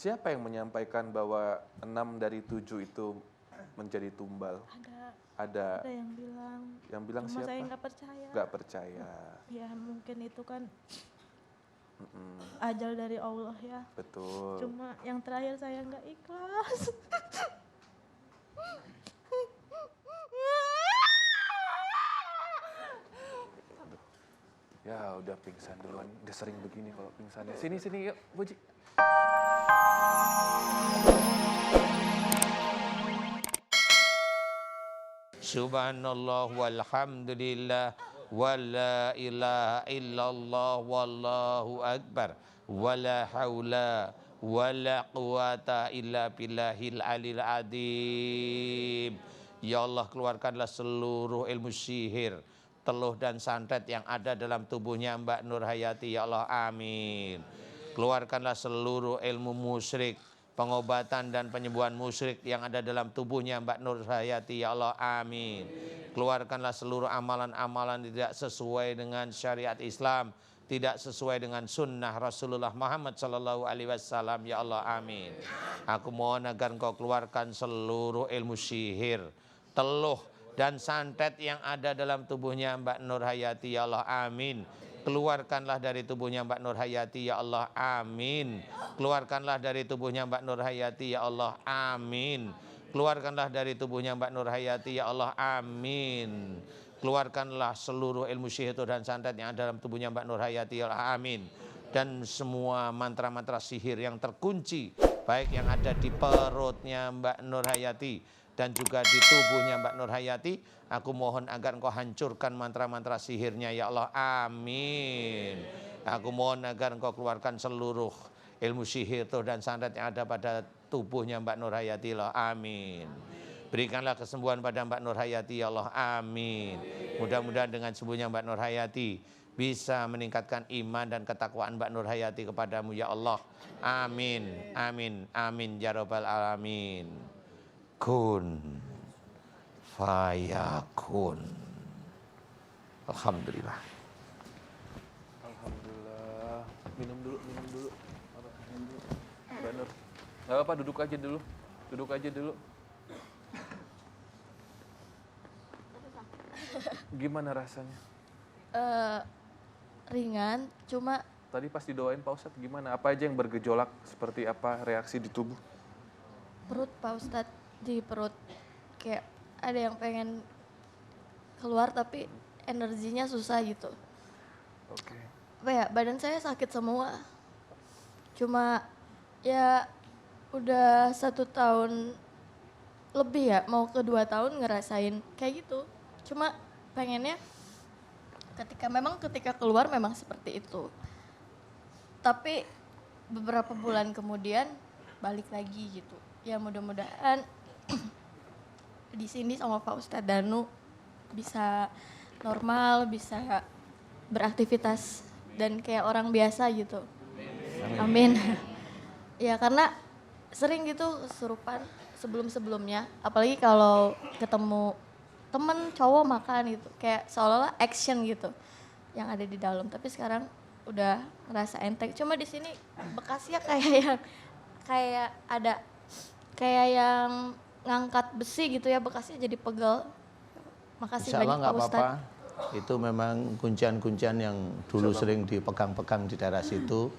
Siapa yang menyampaikan bahwa 6 dari 7 itu menjadi tumbal? Ada Ada yang bilang. Yang bilang Cuma siapa? saya nggak percaya. Nggak percaya. Ya mungkin itu kan ajal dari Allah ya. Betul. Cuma yang terakhir saya nggak ikhlas. Ya udah pingsan duluan, udah sering begini kalau pingsannya. Sini yuk, Puji. Subhanallah walhamdulillah wala ilaha illallah wallahu akbar wala haula wala quwata illa billahil alil adim. Ya Allah, keluarkanlah seluruh ilmu sihir, teluh dan santet yang ada dalam tubuhnya Mbak Nur Hayati, ya Allah, amin. Keluarkanlah seluruh ilmu musyrik, pengobatan dan penyembuhan musyrik yang ada dalam tubuhnya Mbak Nur Hayati, ya Allah, amin. Keluarkanlah seluruh amalan-amalan tidak sesuai dengan syariat Islam, tidak sesuai dengan sunnah Rasulullah Muhammad sallallahu alaihi wasallam, ya Allah, amin. Aku mohon agar Engkau keluarkan seluruh ilmu sihir, teluh dan santet yang ada dalam tubuhnya Mbak Nur Hayati, ya Allah, amin. Keluarkanlah dari tubuhnya Mbak Nur Hayati, ya Allah, amin. Keluarkanlah dari tubuhnya Mbak Nur Hayati, ya Allah, amin. Keluarkanlah dari tubuhnya Mbak Nur Hayati, ya Allah, amin. Keluarkanlah seluruh ilmu sihir dan santet yang ada dalam tubuhnya Mbak Nur Hayati, ya Allah, amin. Dan semua mantra-mantra sihir yang terkunci, baik yang ada di perutnya Mbak Nur Hayati dan juga di tubuhnya Mbak Nur Hayati, aku mohon agar Engkau hancurkan mantra-mantra sihirnya, ya Allah, amin. Aku mohon agar Engkau keluarkan seluruh ilmu sihir dan santet yang ada pada tubuhnya Mbak Nur Hayati, ya Allah, amin. Berikanlah kesembuhan pada Mbak Nur Hayati, ya Allah, amin. Mudah-mudahan dengan sembuhnya Mbak Nur Hayati bisa meningkatkan iman dan ketakwaan Mbak Nur Hayati kepadamu, ya Allah, amin, amin, amin, ya rabbal alamin. Kun fayakun. Alhamdulillah. Alhamdulillah. Minum dulu. Mbak Nur. Gak apa-apa, duduk aja dulu. Gimana rasanya? Ringan, cuma Tadi pas didoain Pak Ustadz gimana? Apa aja yang bergejolak? Seperti apa reaksi di tubuh? perut Pak Ustadz, di perut kayak ada yang pengen keluar tapi energinya susah gitu. Oke. Apa ya, badan saya sakit semua. Cuma ya udah 1 tahun lebih ya, mau ke 2 tahun ngerasain kayak gitu. Cuma pengennya ketika keluar memang seperti itu. Tapi beberapa bulan kemudian balik lagi gitu. Ya mudah-mudahan di sini sama Pak Ustadz Danu bisa normal, bisa beraktivitas dan kayak orang biasa gitu. Amin. Ya karena sering gitu kesurupan sebelum-sebelumnya, apalagi kalau ketemu temen cowok makan gitu, kayak seolah-olah action gitu yang ada di dalam. Tapi sekarang udah ngerasa enteng. Cuma di sini bekasnya kayak ada kayak yang ngangkat besi gitu ya, bekasnya jadi pegel. Makasih Insya Allah banyak nggak Pak Ustadz. apa-apa. Itu memang kuncian-kuncian yang dulu sering dipegang-pegang di daerah situ.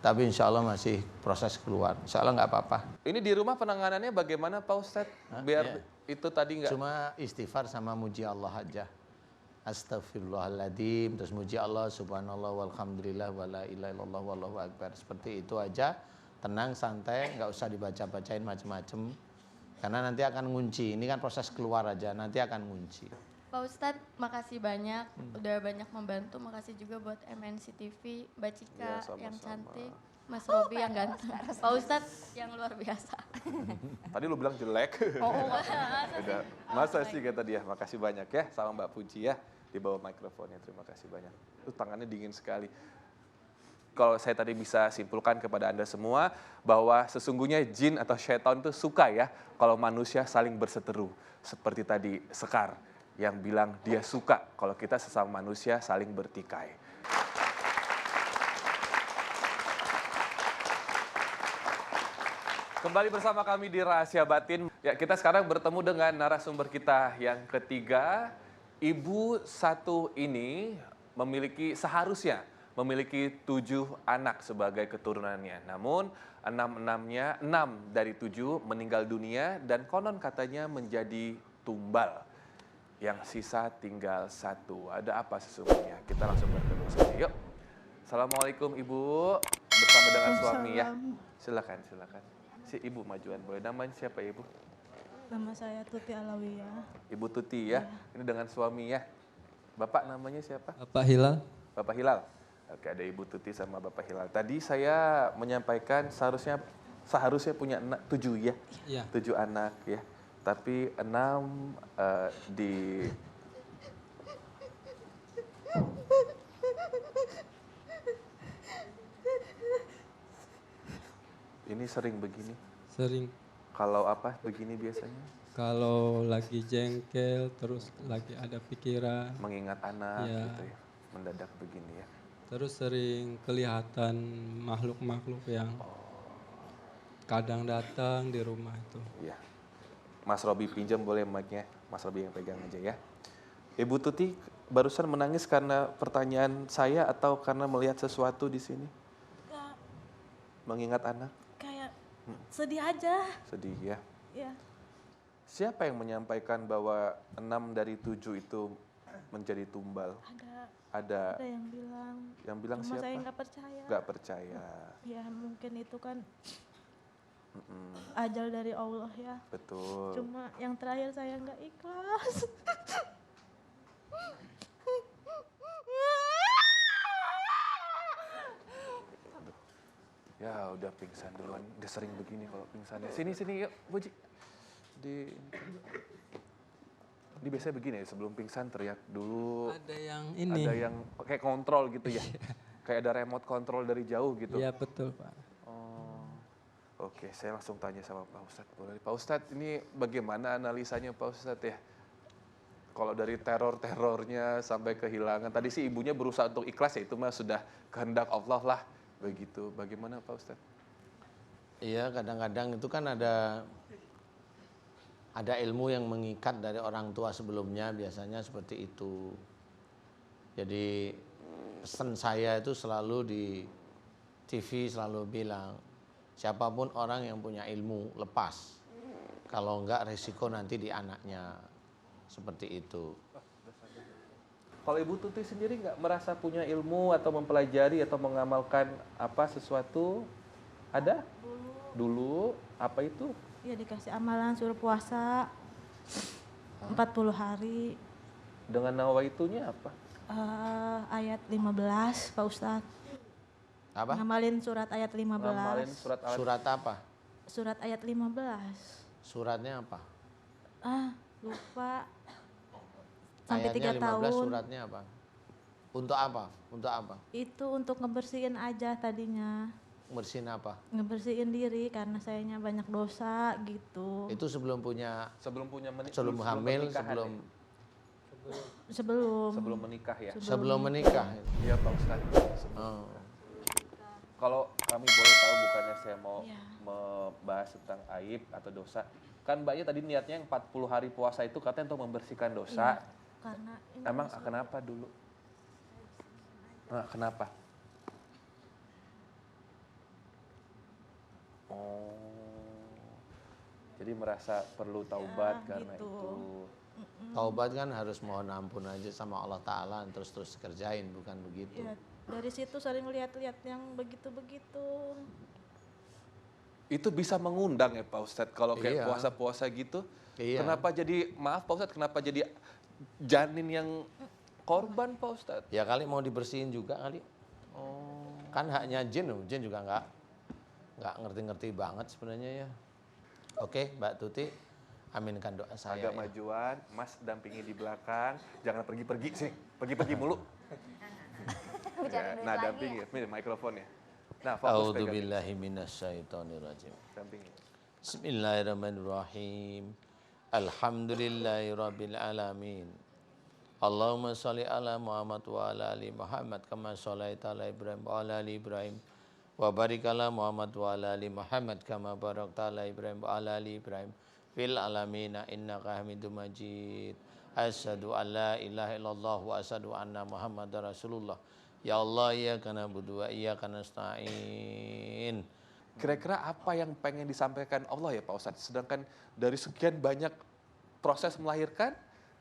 Tapi insya Allah masih proses keluar. Insya Allah nggak apa-apa. Ini di rumah penanganannya bagaimana Pak Ustadz? Biar itu tadi nggak... Cuma istighfar sama muji Allah aja. Astagfirullahaladzim, terus muji Allah, subhanallah, walhamdulillah, wala ilaha illallah, wallahu akbar. Seperti itu aja, tenang, santai, nggak usah dibaca-bacain macem-macem. Karena nanti akan ngunci, ini kan proses keluar aja, nanti akan ngunci. Pak Ustadz, makasih banyak, udah banyak membantu. Makasih juga buat MNC TV, Mbak Cika Ya, sama-sama. yang cantik, Mas Robi yang ganteng, Pak Ustadz yang luar biasa. Tadi lu bilang jelek. Udah. Masa sih kata dia. Makasih banyak ya sama Mbak Puji ya. Di bawah mikrofonnya, terima kasih banyak. Itu tangannya dingin sekali. Kalau saya tadi bisa simpulkan kepada Anda semua bahwa sesungguhnya jin atau syaitan itu suka ya kalau manusia saling berseteru. Seperti tadi Sekar yang bilang dia suka kalau kita sesama manusia saling bertikai. Kembali bersama kami di Rahasia Batin. Ya, kita sekarang bertemu dengan narasumber kita yang ketiga. Ibu satu ini seharusnya memiliki 7 anak sebagai keturunannya. Namun 6 dari 7 meninggal dunia dan konon katanya menjadi tumbal. Yang sisa tinggal 1. Ada apa sesungguhnya? Kita langsung bertemu saja. Yuk. Assalamualaikum Ibu. Bersama dengan suami ya. Silakan. Si Ibu majuan boleh. Namanya siapa Ibu? Nama saya Tuti Alawiyah. Ibu Tuti ya. Ini dengan suami ya. Bapak namanya siapa? Bapak Hilal. Bapak Hilal. Oke, ada Ibu Tuti sama Bapak Hilal. Tadi saya menyampaikan seharusnya punya 7 ya. Iya. 7 anak ya. Tapi 6 di ini sering begini. Sering Kalau apa begini biasanya? kalau lagi jengkel terus lagi ada pikiran, Mengingat anak Iya. gitu ya. Mendadak begini ya. terus sering kelihatan makhluk-makhluk yang kadang datang di rumah itu. Iya. Mas Robi pinjam boleh mic-nya. Mas Robi yang pegang aja ya. Ibu Tuti barusan menangis karena pertanyaan saya atau karena melihat sesuatu di sini? Enggak, Mengingat anak? kayak sedih aja. Sedih ya. Ya, Siapa yang menyampaikan bahwa 6 dari 7 itu menjadi tumbal? ada Ada yang bilang. yang bilang Cuma siapa? saya nggak percaya. Nggak percaya. Ya mungkin itu kan Mm-mm, ajal dari Allah ya. betul. Cuma yang terakhir saya nggak ikhlas. Ya udah pingsan duluan. Udah sering begini kalau pingsannya. Sini yuk, Buji. Di biasanya begini ya, sebelum pingsan teriak dulu. Ada yang ini. Ada yang kayak kontrol gitu ya. Kayak ada remote control dari jauh gitu. Iya betul Pak. Oh. Oke, saya langsung tanya sama Pak Ustadz. Boleh. Pak Ustadz, ini bagaimana analisanya Pak Ustadz ya? Kalau dari teror-terornya sampai kehilangan. Tadi sih ibunya berusaha untuk ikhlas ya, itu mah sudah kehendak Allah lah. Begitu. Bagaimana Pak Ustadz? Iya, kadang-kadang itu kan ada ilmu yang mengikat dari orang tua sebelumnya, biasanya seperti itu. Jadi pesan saya itu selalu di TV selalu bilang, siapapun orang yang punya ilmu lepas. Kalau enggak risiko nanti di anaknya. Seperti itu. Kalau Ibu Tuti sendiri nggak merasa punya ilmu atau mempelajari atau mengamalkan apa sesuatu? Ada? Dulu. Apa itu? Ya dikasih amalan suruh puasa 40 hari. Dengan nawaitunya apa? Ayat 15 Pak Ustadz. Apa? Ngamalin surat ayat 15. Ngamalin surat al Surat apa? Surat ayat 15. Suratnya apa? Lupa. Sampai Ayatnya 3 15, tahun. suratnya apa? Untuk apa? Untuk apa? Itu untuk ngebersihin aja tadinya. Bersihin apa? Ngebersihin diri karena sayanya banyak dosa gitu. Itu sebelum punya, sebelum punya sebelum hamil, pernikahan sebelum ya? Sebelum. Sebelum menikah ya. sebelum menikah. Iya Pak Ustadz. Oh. Kalau kami boleh tahu, bukannya saya mau Iya. membahas tentang aib atau dosa. Kan Mbaknya tadi niatnya yang 40 hari puasa itu katanya untuk membersihkan dosa. Iya, karena ini Emang kenapa dulu? Nah, kenapa? Oh. Jadi merasa perlu taubat Ya, karena gitu. itu. Taubat kan harus mohon ampun aja sama Allah Ta'ala, terus kerjain, bukan begitu. ya, dari situ sering lihat-lihat yang begitu-begitu. Itu bisa mengundang ya Pak Ustadz kalau kayak Iya. puasa-puasa gitu. Iya. Kenapa jadi, maaf Pak Ustadz, kenapa jadi janin yang korban Pak Ustadz? Ya kali mau dibersihin juga kali. Oh. Kan haknya jin juga nggak ngerti-ngerti banget sebenarnya ya. Oke, Mbak Tuti, aminkan doa saya. Agak Ya. majuan, Mas dampingi di belakang. Jangan pergi-pergi sih, pergi-pergi mulu. Bicara duit Nah, lagi dampingi, ini mikrofonnya. Nah, fokus A'udzu pegang. billahi minasyaitonirrajim. Dampingi. Bismillahirrahmanirrahim. Alhamdulillahirabbil alamin. Allahumma shalli ala Muhammad wa ala ali Muhammad kama shallaita ala Ibrahim wa ala ali Ibrahim wa barik ala Muhammad wa ala ali Muhammad kama barakta ala Ibrahim wa ala ali Ibrahim fil alamin innaka Hamidum Majid. Asyhadu an la ilaha illallah wa asyhadu anna Muhammadar Rasulullah. Ya Allah, iyyaka na'budu wa iyyaka nasta'in. Kira-kira apa yang pengen disampaikan Allah ya Pak Ustadz? Sedangkan dari sekian banyak proses melahirkan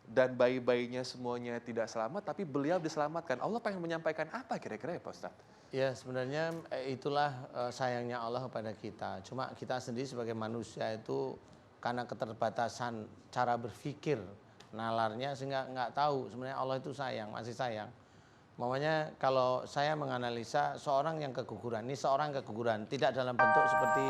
dan bayi-bayinya semuanya tidak selamat, tapi beliau diselamatkan. Allah pengen menyampaikan apa kira-kira ya Pak Ustadz? Ya sebenarnya itulah sayangnya Allah kepada kita. Cuma kita sendiri sebagai manusia itu karena keterbatasan cara berpikir, nalarnya sehingga nggak tahu sebenarnya Allah itu sayang, masih sayang. Makanya kalau saya menganalisa seorang yang keguguran, ini seorang keguguran tidak dalam bentuk seperti